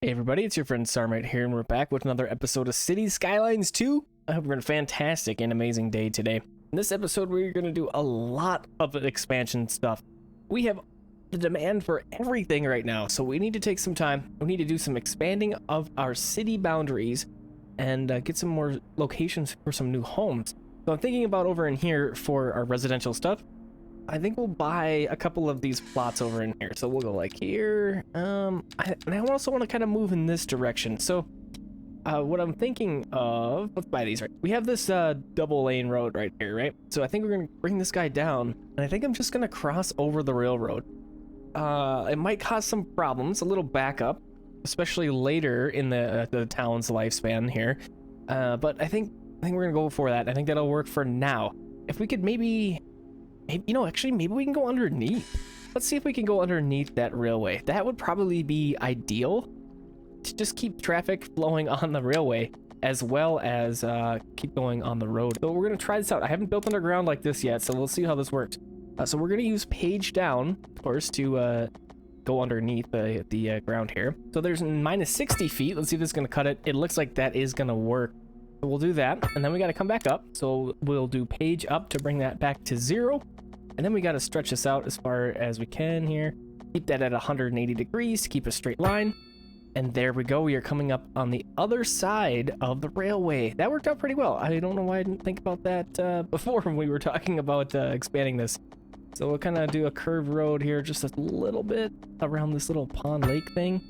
Hey everybody, it's your friend Sarmate here, and we're back with another episode of Cities Skylines 2. I hope you're having a fantastic and amazing day today. In this episode, we're going to do a lot of expansion stuff. We have the demand for everything right now, so we need to take some time. We need to do some expanding of our city boundaries and get some more locations for some new homes. So I'm thinking about over in here for our residential stuff. I think we'll buy a couple of these plots over in here. So we'll go like here. And I also want to kind of move in this direction. So what I'm thinking of, let's buy these, right? We have this double lane road right here, right? So I think we're going to bring this guy down, and I think I'm just going to cross over the railroad. It might cause some problems, a little backup, especially later in the town's lifespan here. But I think we're going to go for that. I think that'll work for now. If we could maybe, actually, maybe we can go underneath. Let's see if we can go underneath that railway. That would probably be ideal to just keep traffic flowing on the railway as well as keep going on the road. So we're going to try this out. I haven't built underground like this yet, so we'll see how this works. So we're going to use page down, of course, to go underneath the ground here. So there's minus 60 feet. Let's see if this is going to cut it. It looks like that is going to work. So we'll do that, and then we got to come back up. So we'll do page up to bring that back to 0. And then we got to stretch this out as far as we can here. Keep that at 180 degrees to keep a straight line. And there we go. We are coming up on the other side of the railway. That worked out pretty well. I don't know why I didn't think about that before when we were talking about expanding this. So we'll kind of do a curved road here just a little bit around this little pond lake thing.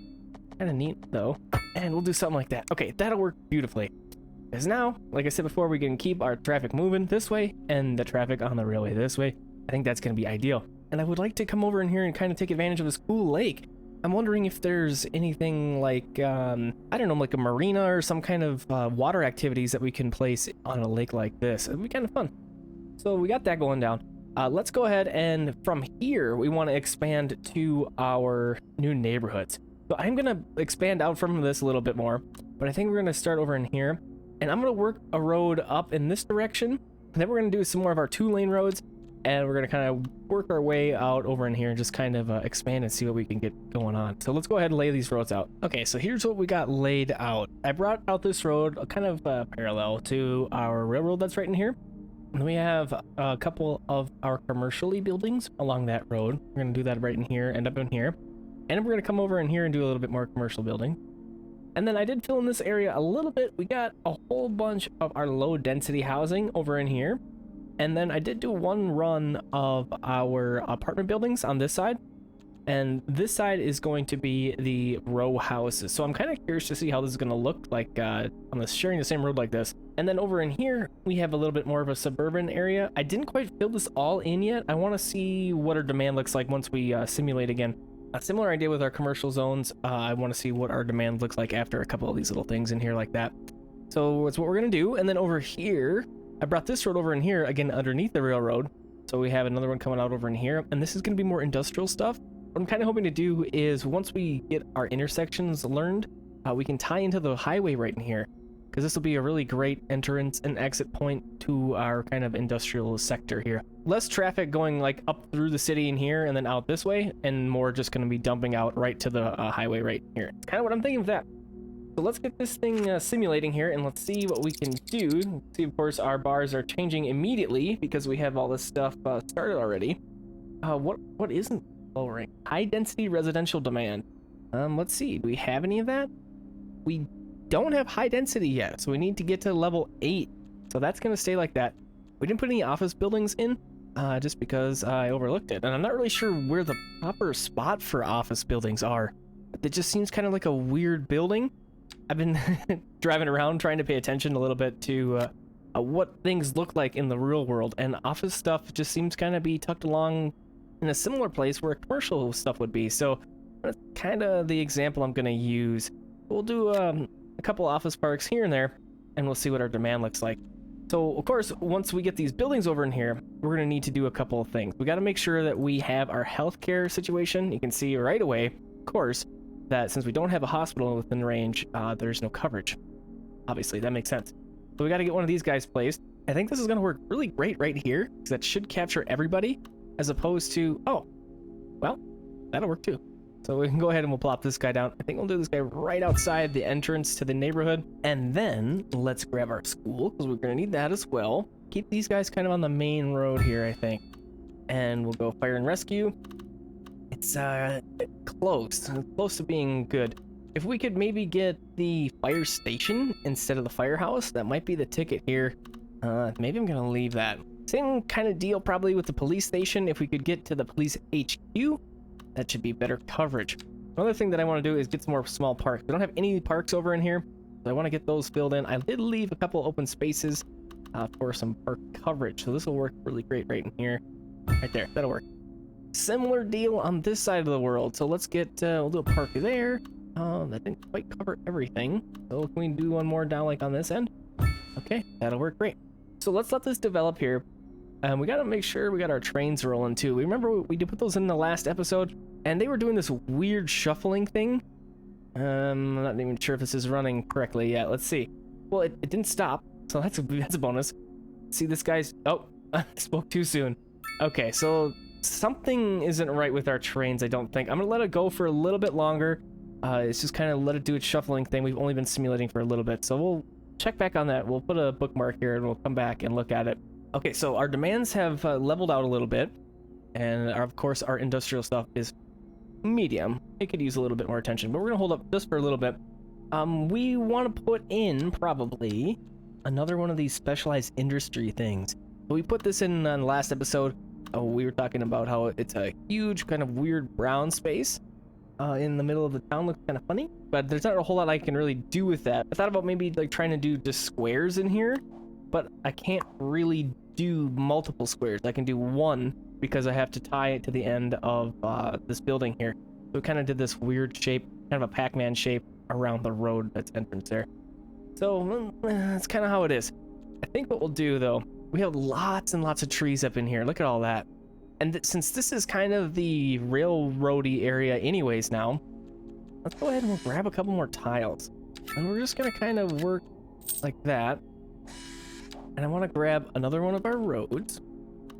Kind of neat though. And we'll do something like that. Okay, that'll work beautifully. Because now, like I said before, we can keep our traffic moving this way and the traffic on the railway this way. I think that's going to be ideal. And I would like to come over in here and kind of take advantage of this cool lake. I'm wondering if there's anything like, I don't know, like a marina or some kind of water activities that we can place on a lake like this. It'd be kind of fun. So we got that going down. Let's go ahead, and from here, we want to expand to our new neighborhoods. So I'm going to expand out from this a little bit more, but I think we're going to start over in here. And I'm going to work a road up in this direction. And then we're going to do some more of our 2-lane roads. And we're going to kind of work our way out over in here and just kind of expand and see what we can get going on. So let's go ahead and lay these roads out. Okay, so here's what we got laid out. I brought out this road kind of parallel to our railroad that's right in here. And we have a couple of our commercially buildings along that road. We're going to do that right in here and up in here. And we're going to come over in here and do a little bit more commercial building. And then I did fill in this area a little bit. We got a whole bunch of our low density housing over in here. And then I did do one run of our apartment buildings on this side. And this side is going to be the row houses. So I'm kind of curious to see how this is going to look like on sharing the same road like this. And then over in here, we have a little bit more of a suburban area. I didn't quite fill this all in yet. I want to see what our demand looks like once we simulate again. A similar idea with our commercial zones. I want to see what our demand looks like after a couple of these little things in here like that. So that's what we're going to do. And then over here, I brought this road over in here, again, underneath the railroad. So we have another one coming out over in here. And this is going to be more industrial stuff. What I'm kind of hoping to do is once we get our intersections learned, we can tie into the highway right in here. Because this will be a really great entrance and exit point to our kind of industrial sector here. Less traffic going like up through the city in here and then out this way, and more just going to be dumping out right to the highway right here. It's kind of what I'm thinking of that. So let's get this thing simulating here, and let's see what we can do. See, of course, our bars are changing immediately because we have all this stuff started already. What isn't lowering? High density residential demand. Let's see. Do we have any of that? We don't have high density yet, so we need to get to level 8. So that's going to stay like that. We didn't put any office buildings in just because I overlooked it, and I'm not really sure where the proper spot for office buildings are. It just seems kind of like a weird building. I've been driving around trying to pay attention a little bit to what things look like in the real world, and office stuff just seems kind of be tucked along in a similar place where commercial stuff would be. So that's kind of the example I'm going to use. We'll do a couple office parks here and there, and we'll see what our demand looks like. So, of course, once we get these buildings over in here, we're going to need to do a couple of things. We got to make sure that we have our healthcare situation. You can see right away, of course, that since we don't have a hospital within range, there's no coverage. Obviously, that makes sense. So we got to get one of these guys placed. I think this is going to work really great right here, because that should capture everybody, as opposed to, oh, well, that'll work too. So we can go ahead and we'll plop this guy down. I think we'll do this guy right outside the entrance to the neighborhood. And then let's grab our school, because we're going to need that as well. Keep these guys kind of on the main road here, I think. And we'll go fire and rescue. It's close to being good. If we could maybe get the fire station instead of the firehouse, that might be the ticket here. Maybe I'm going to leave that. Same kind of deal probably with the police station. If we could get to the police HQ, that should be better coverage. Another thing that I want to do is get some more small parks. We don't have any parks over in here, so I want to get those filled in. I did leave a couple open spaces for some park coverage, so this will work really great right in here. Right there, that'll work. Similar deal on this side of the world, so let's get we'll do a park there. That didn't quite cover everything, so can we do one more down like on this end? Okay, that'll work great. So let's let this develop here. We gotta make sure we got our trains rolling too. We remember we did put those in the last episode, and they were doing this weird shuffling thing. I'm not even sure if this is running correctly yet. Let's see. Well, it didn't stop, so that's a bonus. See, this guy's... Oh, I spoke too soon. Okay, so something isn't right with our trains, I don't think. I'm gonna let it go for a little bit longer. It's just kind of let it do its shuffling thing. We've only been simulating for a little bit, so we'll check back on that. We'll put a bookmark here, and we'll come back and look at it. Okay, so our demands have leveled out a little bit, and of course our industrial stuff is medium. It could use a little bit more attention, but we're gonna hold up just for a little bit. We want to put in probably another one of these specialized industry things. So we put this in the last episode. We were talking about how it's a huge kind of weird brown space in the middle of the town. Looks kind of funny, but there's not a whole lot I can really do with that. I thought about maybe like trying to do just squares in here, but I can't really do multiple squares. I can do one because I have to tie it to the end of this building here. So we kind of did this weird shape, kind of a Pac-Man shape around the road that's entrance there. So that's kind of how it is. I think what we'll do though, we have lots and lots of trees up in here. Look at all that. And since this is kind of the railroady area anyways now, let's go ahead and we'll grab a couple more tiles. And we're just gonna kind of work like that. And I want to grab another one of our roads,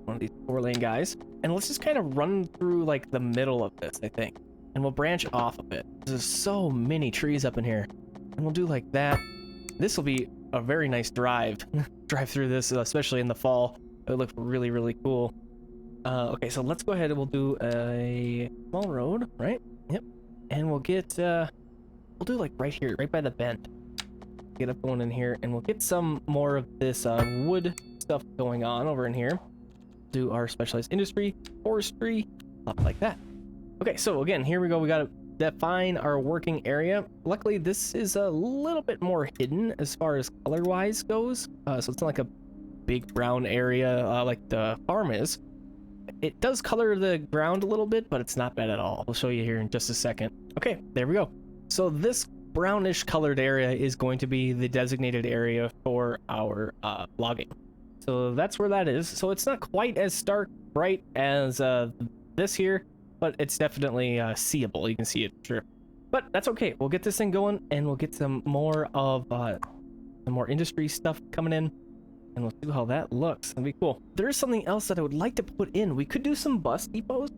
one of these 4-lane guys, and let's just kind of run through like the middle of this, I think. And we'll branch off a bit. There's so many trees up in here. And we'll do like that. This will be a very nice drive. Drive through this, especially in the fall. It would look really, really cool. Okay, so let's go ahead and we'll do a small road, right? Yep. And we'll get, we'll do like right here, right by the bend. Get up going in here, and we'll get some more of this wood stuff going on over in here. Do our specialized industry, forestry, stuff like that. Okay, so again, here we go. We got to define our working area. Luckily, this is a little bit more hidden as far as color-wise goes. So it's not like a big brown area like the farm is. It does color the ground a little bit, but it's not bad at all. I'll show you here in just a second. Okay, there we go. So this brownish colored area is going to be the designated area for our logging. So that's where that is. So it's not quite as stark bright as this here, but it's definitely seeable. You can see it, sure. But that's okay. We'll get this thing going, and we'll get some more of some more industry stuff coming in, and we'll see how that looks. That'd be cool. There is something else that I would like to put in. We could do some bus depots,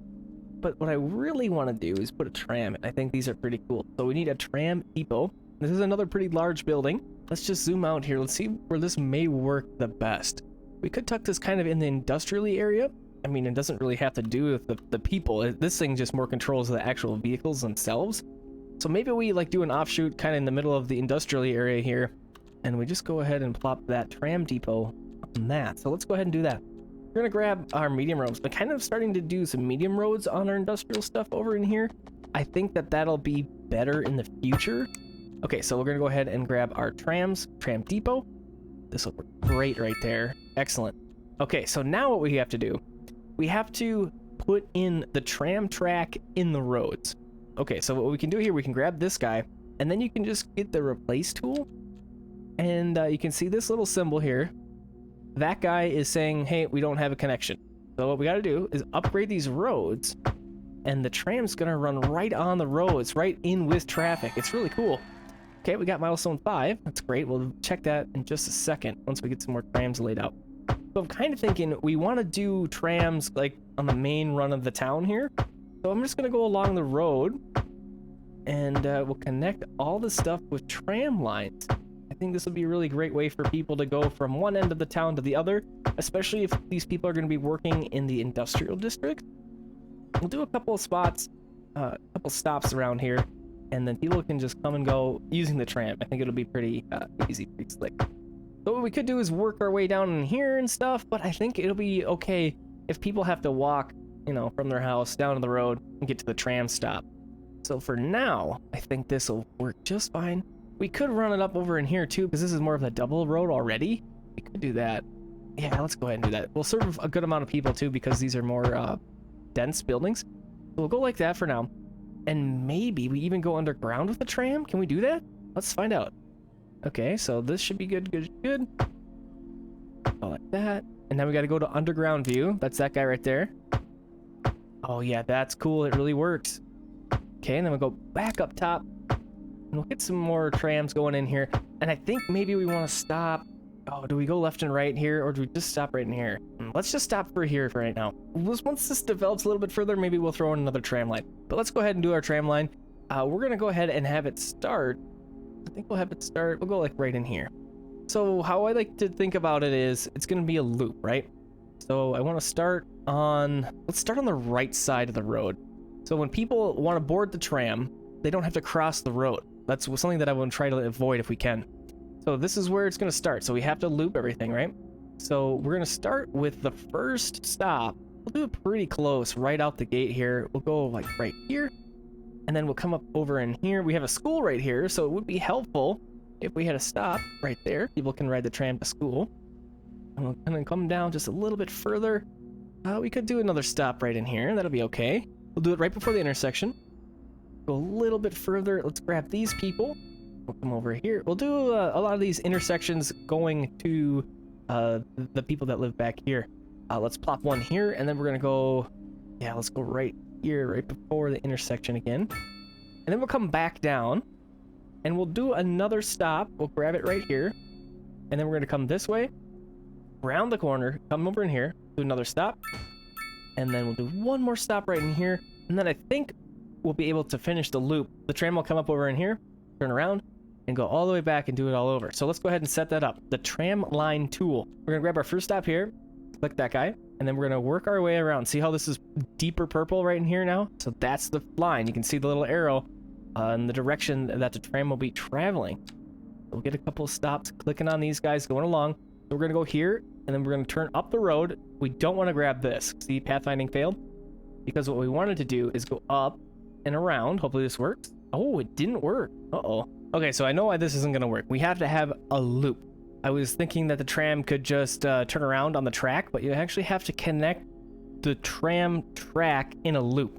but what I really want to do is put a tram in. I think these are pretty cool. So we need a tram depot. This is another pretty large building. Let's just zoom out here. Let's see where this may work the best. We could tuck this kind of in the industrial area. I mean, it doesn't really have to do with the people. This thing just more controls the actual vehicles themselves. So maybe we like do an offshoot kind of in the middle of the industrial area here, and we just go ahead and plop that tram depot on that. So let's go ahead and do that. We're gonna grab our medium roads. We're kind of starting to do some medium roads on our industrial stuff over in here. I think that that'll be better in the future. Okay, so we're gonna go ahead and grab our tram depot. This will work great right there. Excellent. Okay, so now what we have to do, we have to put in the tram track in the roads. Okay, so what we can do here, we can grab this guy, and then you can just get the replace tool, and you can see this little symbol here. That guy is saying, hey, we don't have a connection. So what we got to do is upgrade these roads, and the tram's gonna run right on the roads, right in with traffic. It's really cool. Okay, we got milestone 5. That's great. We'll check that in just a second once we get some more trams laid out. So I'm kind of thinking we want to do trams like on the main run of the town here. So I'm just gonna go along the road, and we'll connect all the stuff with tram lines. I think this will be a really great way for people to go from one end of the town to the other, especially if these people are going to be working in the industrial district. We'll do a couple of spots, a couple stops around here, and then people can just come and go using the tram. I think it'll be pretty easy, pretty slick. So what we could do is work our way down in here and stuff, but I think it'll be okay if people have to walk, you know, from their house down to the road and get to the tram stop. So for now, I think this will work just fine. We could run it up over in here too, because this is more of a double road already. We could do that. Yeah, let's go ahead and do that. We'll serve a good amount of people too, because these are more dense buildings. So we'll go like that for now. And maybe we even go underground with the tram. Can we do that? Let's find out. Okay, so this should be good. Go like that. And now we got to go to underground view. That's that guy right there. Oh yeah, that's cool. It really works. Okay, and then we'll go back up top. And we'll get some more trams going in here. And I think maybe we want to stop. Oh, do we go left and right here, or do we just stop right in here? Let's just stop for here for right now. Once this develops a little bit further, maybe we'll throw in another tram line. But let's go ahead and do our tram line. We're going to go ahead and have it start. I think we'll have it start. We'll go like right in here. So how I like to think about it is it's going to be a loop, right? So I want to start on, let's start on the right side of the road. So when people want to board the tram, they don't have to cross the road. That's something that I want to try to avoid if we can. So this is where it's going to start. So we have to loop everything, right? So we're going to start with the first stop. We'll do it pretty close right out the gate here. We'll go like right here. And then we'll come up over in here. We have a school right here, so it would be helpful if we had a stop right there. People can ride the tram to school. And we'll kind of come down just a little bit further. We could do another stop right in here. That'll be okay. We'll do it right before the intersection. Go a little bit further. Let's grab these people. We'll come over here. We'll do a lot of these intersections going to the people that live back here. Let's plop one here, and then we're going to go... Yeah, let's go right here, right before the intersection again. And then we'll come back down, and we'll do another stop. We'll grab it right here, and then we're going to come this way, round the corner, come over in here, do another stop, and then we'll do one more stop right in here, and then I think we'll be able to finish the loop. The tram will come up over in here, turn around, and go all the way back and do it all over. So let's go ahead and set that up. The tram line tool. We're going to grab our first stop here, click that guy, and then we're going to work our way around. See how this is deeper purple right in here now? So that's the line. You can see the little arrow in the direction that the tram will be traveling. We'll get a couple of stops clicking on these guys going along. So we're going to go here, and then we're going to turn up the road. We don't want to grab this. See, pathfinding failed? Because what we wanted to do is go up and around. Hopefully this works. Oh, it didn't work. Uh-oh. Okay, so I know why this isn't going to work. We have to have a loop. I was thinking that the tram could just turn around on the track, but you actually have to connect the tram track in a loop.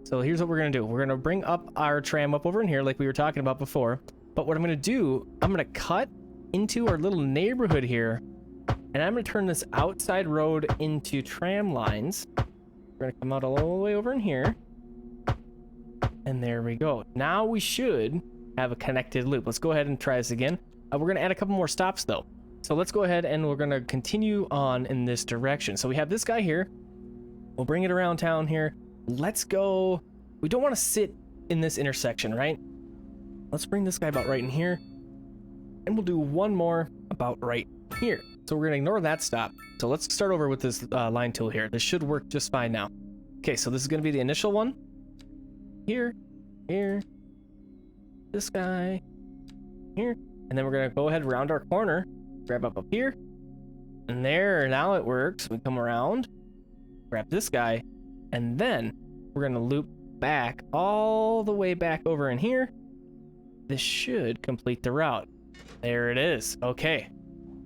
So here's what we're going to do. We're going to bring up our tram up over in here like we were talking about before. But what I'm going to do, I'm going to cut into our little neighborhood here, and I'm going to turn this outside road into tram lines. We're going to come out all the way over in here. And there we go. Now we should have a connected loop. Let's go ahead and try this again. We're going to add a couple more stops though. So let's go ahead and we're going to continue on in this direction. So we have this guy here. We'll bring it around town here. Let's go. We don't want to sit in this intersection, right? Let's bring this guy about right in here. And we'll do one more about right here. So we're going to ignore that stop. So let's start over with this line tool here. This should work just fine now. Okay, so this is going to be the initial one. Here, this guy, here. And then we're going to go ahead around our corner, grab up here, and there, now it works. We come around, grab this guy, and then we're going to loop back all the way back over in here. This should complete the route. There it is. Okay,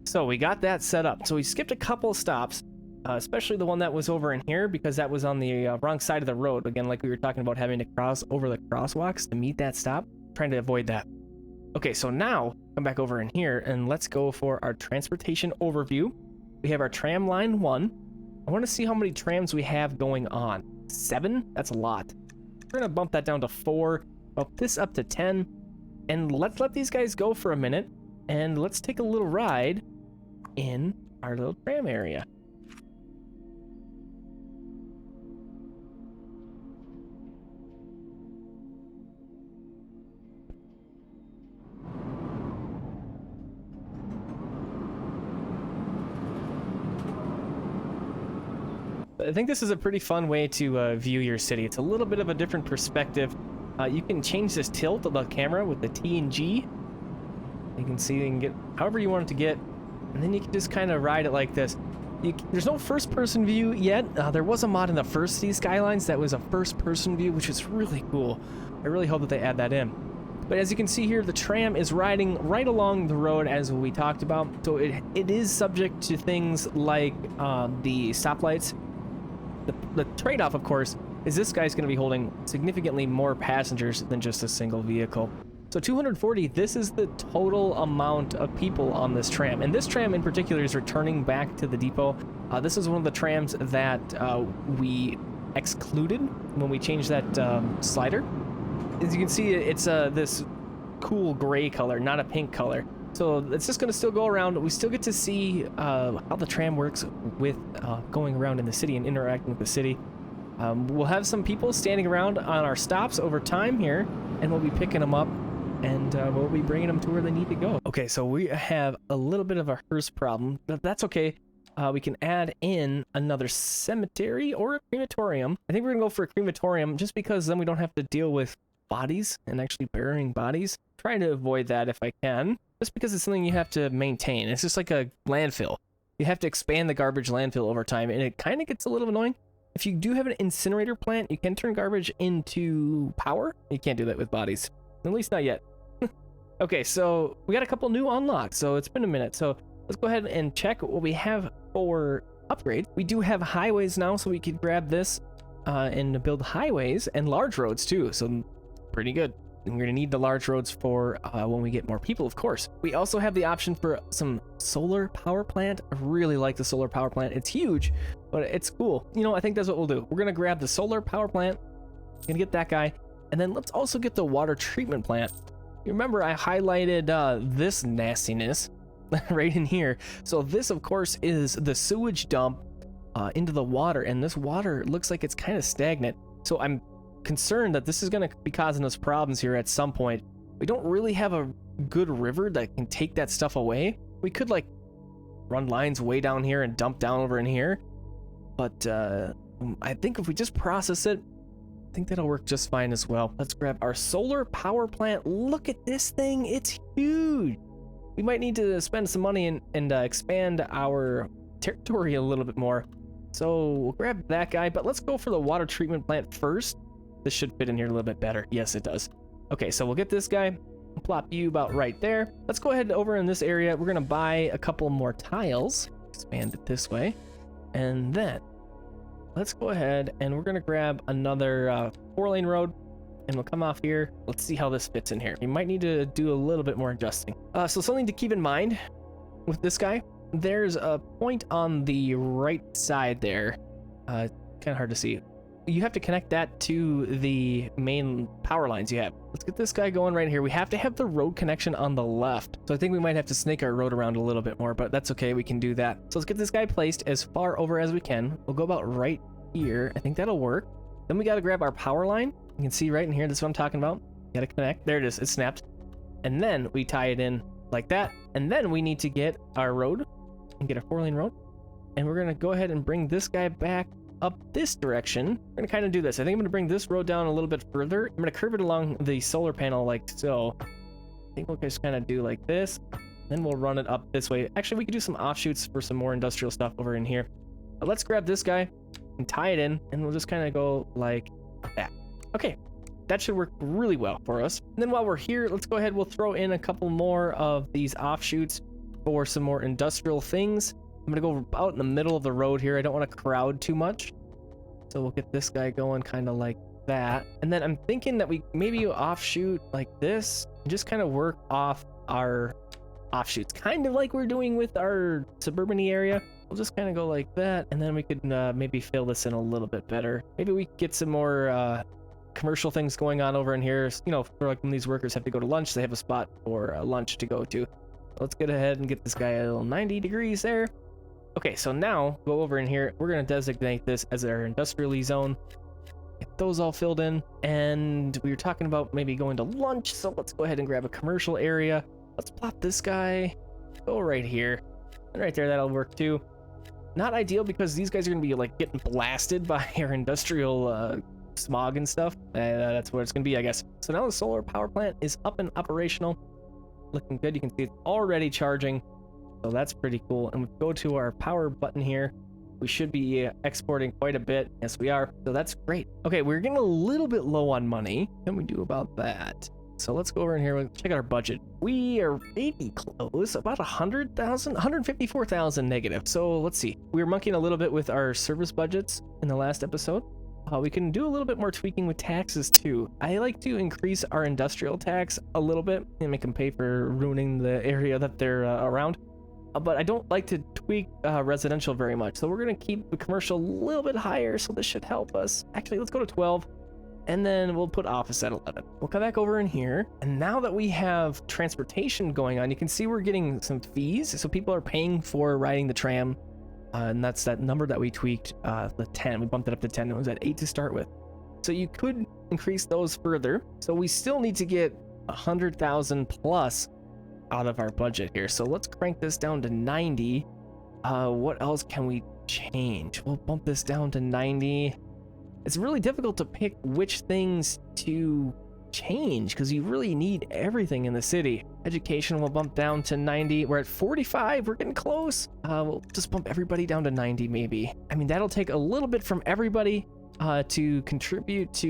so we got that set up. So we skipped a couple stops, especially the one that was over in here, because that was on the wrong side of the road. Again, like we were talking about having to cross over the crosswalks to meet that stop, trying to avoid that. Okay, so now come back over in here and let's go for our transportation overview. We have our tram line 1. I want to see how many trams we have going on. 7? That's a lot. We're going to bump that down to 4, bump this up to 10, and let's let these guys go for a minute, and let's take a little ride in our little tram area. I think this is a pretty fun way to view your city. It's a little bit of a different perspective. You can change this tilt of the camera with the T and G. You can see you can get however you want it to get, and then you can just kind of ride it like this. There's no first-person view yet. There was a mod in the first Cities Skylines that was a first-person view, which is really cool. I really hope that they add that in. But as you can see here, the tram is riding right along the road as we talked about. So it is subject to things like the stoplights. The trade-off, of course, is this guy's going to be holding significantly more passengers than just a single vehicle. So 240, this is the total amount of people on this tram. And this tram in particular is returning back to the depot. This is one of the trams that we excluded when we changed that slider. As you can see, it's this cool gray color, not a pink color. So it's just going to still go around. We still get to see how the tram works with going around in the city and interacting with the city. We'll have some people standing around on our stops over time here, and we'll be picking them up, and we'll be bringing them to where they need to go. Okay, so we have a little bit of a hearse problem, but that's okay. We can add in another cemetery or a crematorium. I think we're gonna go for a crematorium just because then we don't have to deal with bodies and actually burying bodies. Trying to avoid that if I can, just because it's something you have to maintain. It's just like a landfill. You have to expand the garbage landfill over time, and it kind of gets a little annoying. If you do have an incinerator plant, you can turn garbage into power. You can't do that with bodies, at least not yet. Okay, so we got a couple new unlocks, so it's been a minute. So let's go ahead and check what we have for upgrades. We do have highways now, so we could grab this and build highways and large roads too, so pretty good. And we're gonna need the large roads for when we get more people, of course. We also have the option for some solar power plant. I really like the solar power plant. It's huge, but it's cool. You know, I think that's what we'll do. We're gonna grab the solar power plant, gonna get that guy, and then let's also get the water treatment plant. You remember I highlighted this nastiness right in here. So this, of course, is the sewage dump into the water, and this water looks like it's kind of stagnant. So I'm concerned that this is going to be causing us problems here at some point. We don't really have a good river that can take that stuff away. We could like run lines way down here and dump down over in here, but I think if we just process it, I think that'll work just fine as well. Let's grab our solar power plant. Look at this thing, it's huge. We might need to spend some money and expand our territory a little bit more. So we'll grab that guy, but let's go for the water treatment plant first. This should fit in here a little bit better. Yes, it does. Okay, so we'll get this guy, plop you about right there. Let's go ahead over in this area. We're gonna buy a couple more tiles, expand it this way, and then let's go ahead and we're gonna grab another 4-lane road, and we'll come off here. Let's see how this fits in here. You might need to do a little bit more adjusting. So something to keep in mind with this guy, there's a point on the right side there, kind of hard to see. You have to connect that to the main power lines you have. Let's get this guy going right here. We have to have the road connection on the left. So I think we might have to snake our road around a little bit more, but that's okay, we can do that. So let's get this guy placed as far over as we can. We'll go about right here. I think that'll work. Then we gotta grab our power line. You can see right in here, this is what I'm talking about. You gotta connect, there it is, it snapped. And then we tie it in like that. And then we need to get our road and get a 4-lane road. And we're gonna go ahead and bring this guy back up this direction. We're gonna kind of do this. I think I'm gonna bring this road down a little bit further. I'm gonna curve it along the solar panel like so. I think we'll just kind of do like this. Then we'll run it up this way. Actually, we could do some offshoots for some more industrial stuff over in here. But let's grab this guy and tie it in, and we'll just kind of go like that. Okay, that should work really well for us. And then while we're here, let's go ahead, we'll throw in a couple more of these offshoots for some more industrial things. I'm gonna go out in the middle of the road here. I don't want to crowd too much. So we'll get this guy going kind of like that. And then I'm thinking that we maybe offshoot like this and just kind of work off our offshoots, kind of like we're doing with our suburban area. We'll just kind of go like that, and then we could maybe fill this in a little bit better. Maybe we could get some more commercial things going on over in here. You know, for like when these workers have to go to lunch, they have a spot for lunch to go to. Let's get ahead and get this guy a little 90 degrees there. Okay, so now go over in here. We're gonna designate this as our industrially zone. Get those all filled in, and we were talking about maybe going to lunch, so let's go ahead and grab a commercial area. Let's plop this guy, go right here, and right there, that'll work too. Not ideal because these guys are gonna be like getting blasted by our industrial smog and stuff. That's what it's gonna be, I guess. So now the solar power plant is up and operational, looking good. You can see it's already charging, so that's pretty cool. And we go to our power button here. We should be exporting quite a bit. Yes, we are. So that's great. Okay, we're getting a little bit low on money. What can we do about that? So let's go over in here and check out our budget. We are maybe close, about 100,000, 154,000 negative. So let's see. We were monkeying a little bit with our service budgets in the last episode. We can do a little bit more tweaking with taxes too. I like to increase our industrial tax a little bit and make them pay for ruining the area that they're around. But I don't like to tweak residential very much. So we're gonna keep the commercial a little bit higher, so this should help us. Actually, let's go to 12, and then we'll put office at 11. We'll come back over in here, and now that we have transportation going on, you can see we're getting some fees. So people are paying for riding the tram, and that's that number that we tweaked, the 10. We bumped it up to 10. It was at 8 to start with. So you could increase those further. So we still need to get 100,000 plus out of our budget here. So let's crank this down to 90. What else can we change? We'll bump this down to 90. It's really difficult to pick which things to change because you really need everything in the city. Education will bump down to 90. We're at 45. We're getting close. We'll just bump everybody down to 90 maybe. I mean, that'll take a little bit from everybody to contribute to,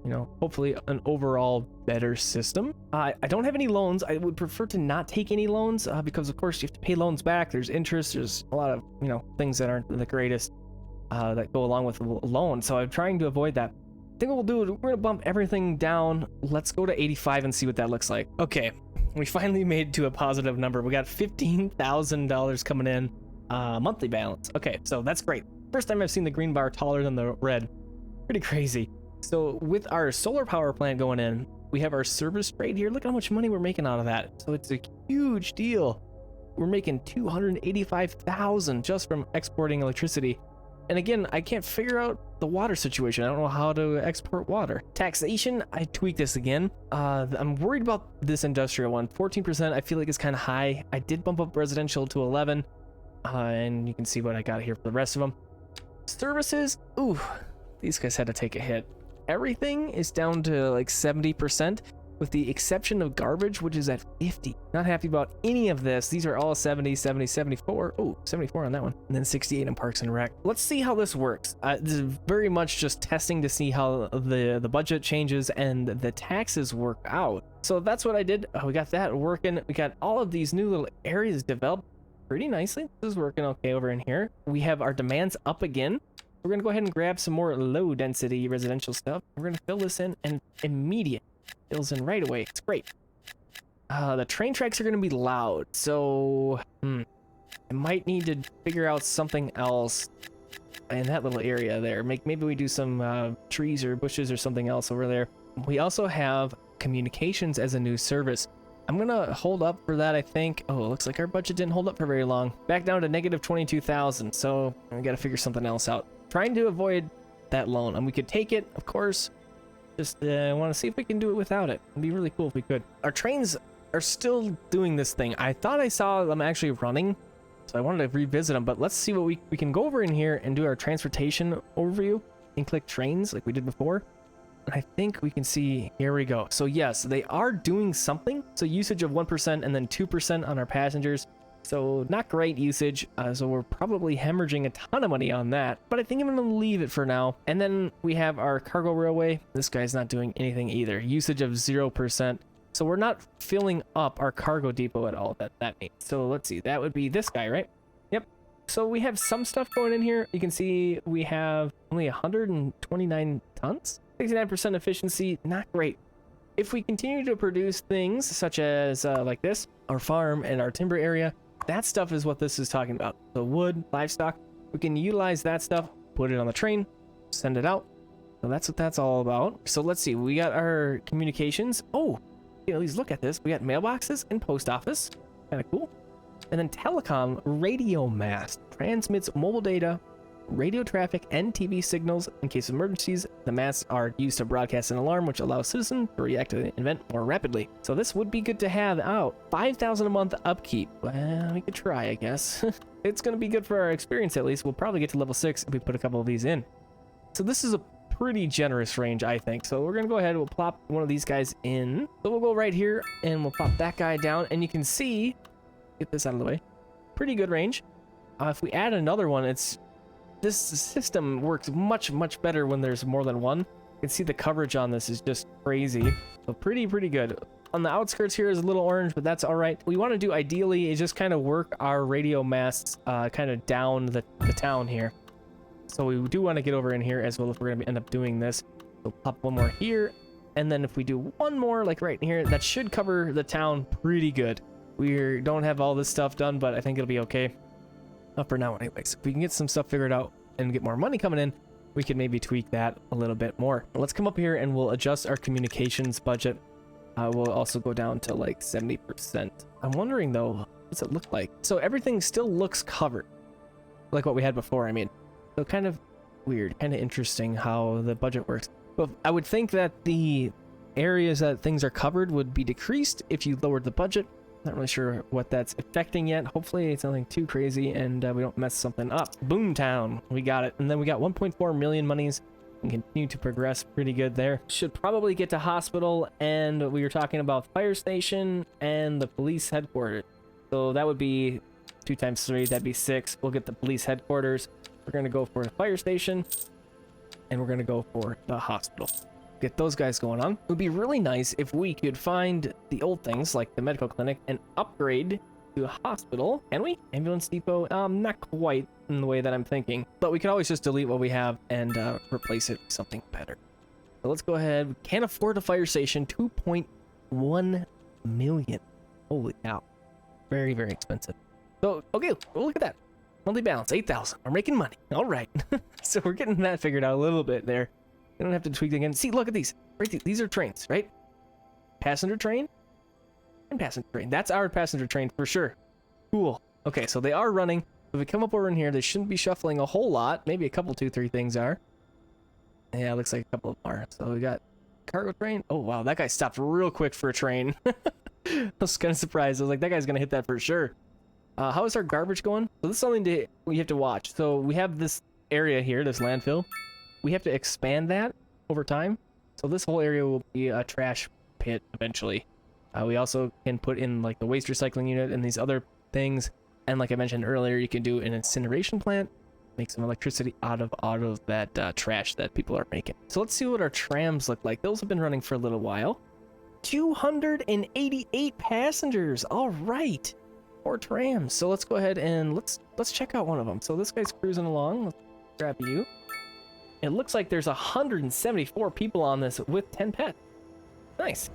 you know, hopefully an overall better system. I don't have any loans. I would prefer to not take any loans because of course you have to pay loans back. There's interest. There's a lot of, you know, things that aren't the greatest that go along with a loan. So I'm trying to avoid that. I think what we'll do is we're gonna bump everything down. Let's go to 85 and see what that looks like. Okay, we finally made it to a positive number. We got $15,000 coming in monthly balance. Okay, so that's great. First time I've seen the green bar taller than the red. Pretty crazy. So with our solar power plant going in, we have our service rate here. Look how much money we're making out of that. So it's a huge deal. We're making 285,000 just from exporting electricity. And again, I can't figure out the water situation. I don't know how to export water. Taxation, I tweaked this again. I'm worried about this industrial one. 14%, I feel like it's kind of high. I did bump up residential to 11. And you can see what I got here for the rest of them. Services, ooh, these guys had to take a hit. Everything is down to like 70%, with the exception of garbage, which is at 50. Not happy about any of this. These are all 70, 70, 74. Oh, 74 on that one. And then 68 in Parks and Rec. Let's see how this works. This is very much just testing to see how the budget changes and the taxes work out. So that's what I did. We got that working. We got all of these new little areas developed pretty nicely. This is working okay over in here. We have our demands up again. We're gonna go ahead and grab some more low density residential stuff. We're gonna fill this in, and immediate fills in right away. It's great. The train tracks are gonna be loud, so I might need to figure out something else in that little area there. Maybe we do some trees or bushes or something else over there. We also have communications as a new service. I'm gonna hold up for that, I think. Oh, it looks like our budget didn't hold up for very long. Back down to negative 22,000, so we gotta figure something else out. Trying to avoid that loan, and we could take it, of course. Just want to see if we can do it without it. It'd be really cool if we could. Our trains are still doing this thing. I thought I saw them actually running, so I wanted to revisit them, but let's see what we can go over in here and do our transportation overview and click trains like we did before. And I think we can see, here we go. So yes, they are doing something. So usage of 1% and then 2% on our passengers. So not great usage, so we're probably hemorrhaging a ton of money on that, but I think I'm gonna leave it for now. And then we have our cargo railway. This guy's not doing anything either. Usage of 0%. So we're not filling up our cargo depot at all, that means. So let's see, that would be this guy, right? Yep. So we have some stuff going in here. You can see we have only 129 tons, 69% efficiency, not great. If we continue to produce things such as like this, our farm and our timber area, that stuff is what this is talking about. So wood, livestock, we can utilize that stuff, put it on the train, send it out. So that's what that's all about. So let's see, we got our communications. Oh, at least look at this. We got mailboxes and post office, kind of cool. And then telecom radio mast transmits mobile data, radio traffic and TV signals in case of emergencies. The masts are used to broadcast an alarm, which allows citizens to react to the event more rapidly. So this would be good to have out. 5,000 a month upkeep. Well, we could try, I guess. It's going to be good for our experience, at least. We'll probably get to level 6 if we put a couple of these in. So this is a pretty generous range, I think. So we're going to go ahead, we'll plop one of these guys in. So we'll go right here and we'll plop that guy down, and you can see, get this out of the way, pretty good range. If we add another one, this system works much better when there's more than one. You can see the coverage on this is just crazy. So pretty good. On the outskirts here is a little orange, but that's all right. We want to do ideally is just kind of work our radio masts kind of down the town here. So we do want to get over in here as well if we're going to end up doing this. We'll pop one more here, and then if we do one more like right here, that should cover the town pretty good. We don't have all this stuff done, but I think it'll be okay. For now anyways. If we can get some stuff figured out and get more money coming in, we can maybe tweak that a little bit more. Let's come up here and we'll adjust our communications budget. We'll also go down to like 70%. I'm wondering though, what does it look like? So everything still looks covered, like what we had before, I mean. So kind of weird, kind of interesting how the budget works. But I would think that the areas that things are covered would be decreased if you lowered the budget. Not really sure what that's affecting yet. Hopefully it's nothing too crazy and we don't mess something up. Boomtown, we got it. And then we got 1.4 million monies and continue to progress pretty good there. Should probably get to hospital, and we were talking about fire station and the police headquarters. So that would be 2 times 3, that'd be 6. We'll get the police headquarters. We're going to go for the fire station, and we're going to go for the hospital. Get those guys going on. It would be really nice if we could find the old things like the medical clinic and upgrade to a hospital. Can we? Ambulance depot? Not quite in the way that I'm thinking, but we can always just delete what we have and replace it with something better. So let's go ahead. We can't afford a fire station. 2.1 million. Holy cow. Very expensive. So, okay, well, look at that. Monthly balance, 8,000. We're making money. All right. So we're getting that figured out a little bit there. We don't have to tweak it again. See, look at these. Right, these are trains, right? Passenger train and passenger train. That's our passenger train for sure. Cool. Okay, so they are running. If we come up over in here, they shouldn't be shuffling a whole lot. Maybe a couple, 2, 3 things are. Yeah, it looks like a couple of them are. So we got cargo train. Oh, wow. That guy stopped real quick for a train. I was kind of surprised. I was like, that guy's going to hit that for sure. How is our garbage going? So this is something we have to watch. So we have this area here, this landfill. We have to expand that over time. So this whole area will be a trash pit eventually. We also can put in like the waste recycling unit and these other things. And like I mentioned earlier, you can do an incineration plant, make some electricity out of that trash that people are making. So let's see what our trams look like. Those have been running for a little while. 288 passengers. All right. 4 trams. So let's go ahead and let's check out one of them. So this guy's cruising along. Let's grab you. It looks like there's 174 people on this with 10 pets. Nice.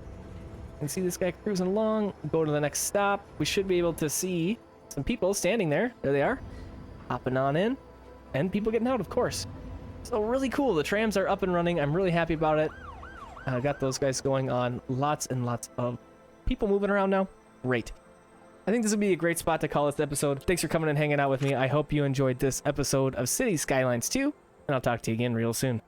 You can see this guy cruising along. Go to the next stop. We should be able to see some people standing there. There they are. Hopping on in. And people getting out, of course. So really cool. The trams are up and running. I'm really happy about it. Got those guys going on. Lots and lots of people moving around now. Great. I think this would be a great spot to call this episode. Thanks for coming and hanging out with me. I hope you enjoyed this episode of Cities Skylines 2. And I'll talk to you again real soon.